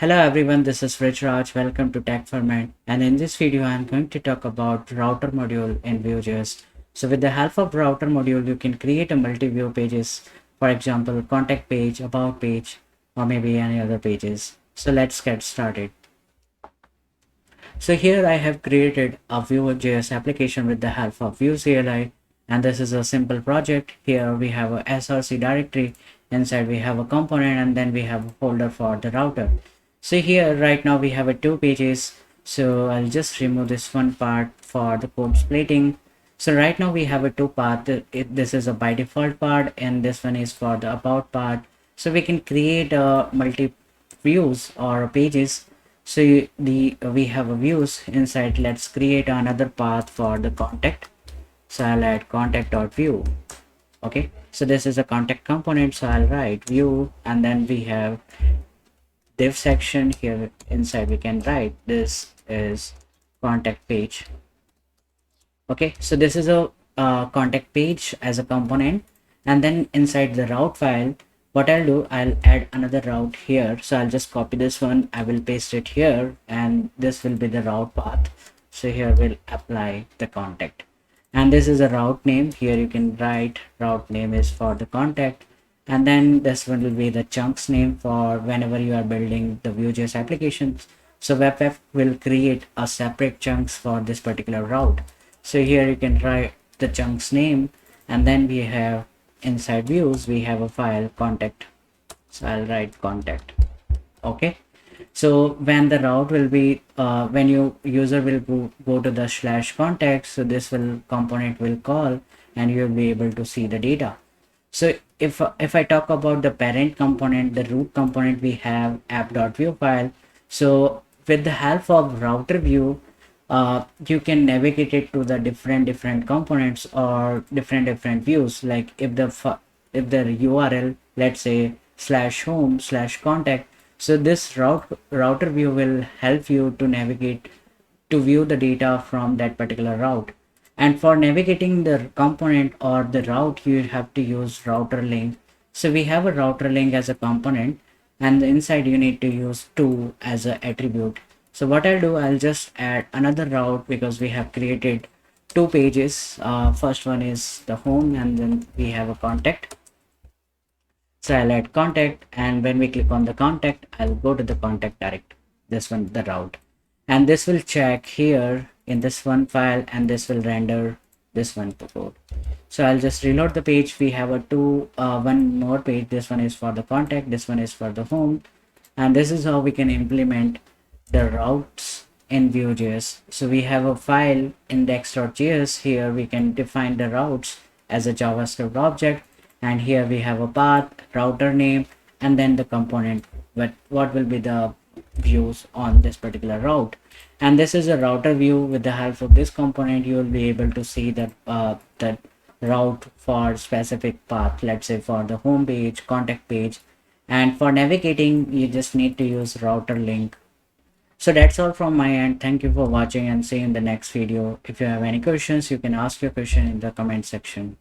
Hello everyone, this is Raj. Welcome to TechFerment, and in this video I am going to talk about router module in Vue.js. So with the help of router module, you can create a multi-view pages, for example, contact page, about page, or maybe any other pages. So let's get started. So here I have created a Vue.js application with the help of Vue CLI, and this is a simple project. Here we have a src directory, inside we have a component, and then we have a folder for the router. So here right now we have a two pages, so I'll just remove this one part for the code splitting. So right now we have a two part. This is a by default part, and this one is for the about part. So we can create a multi views or pages. So we have a views inside. Let's create another path for the contact. So I'll add contact.view. Okay, so this is a contact component, so I'll write view, and then we have div section. Here inside we can write this is contact page. Okay, so this is a contact page as a component, and then inside the route file, what I'll do, I'll add another route here. So I'll just copy this one, I will paste it here, and this will be the route path. So here we'll apply the contact, and this is a route name. Here you can write route name is for the contact, and then this one will be the chunks name for whenever you are building the Vue.js applications. So web will create a separate chunks for this particular route. So here you can write the chunks name, and then we have inside views we have a file contact. So I'll write contact. Okay, so when the route will be when you user will go to the /contact, so this will component will call, and you will be able to see the data. So if I talk about the parent component, the root component, we have app.view file. So with the help of router view, you can navigate it to the different components or different views. Like if the URL, let's say /home/contact, so this router view will help you to navigate to view the data from that particular route. And for navigating the component or the route, you have to use router link. So we have a router link as a component, and inside you need to use to as an attribute. So what I'll do, I'll just add another route because we have created two pages. First one is the home, and then we have a contact. So I'll add contact, and when we click on the contact, I'll go to the contact direct, this one, the route, and this will check here in this one file, and this will render this one to code. So I'll just reload the page. We have a one more page. This one is for the contact, this one is for the home, and this is how we can implement the routes in Vue.js. So we have a file index.js. Here we can define the routes as a JavaScript object, and here we have a path, router name, and then the component, but what will be the views on this particular route. And this is a router view. With the help of this component, you will be able to see that that route for specific path, let's say for the home page, contact page, and for navigating you just need to use router link. So that's all from my end. Thank you for watching, and see you in the next video. If you have any questions, you can ask your question in the comment section.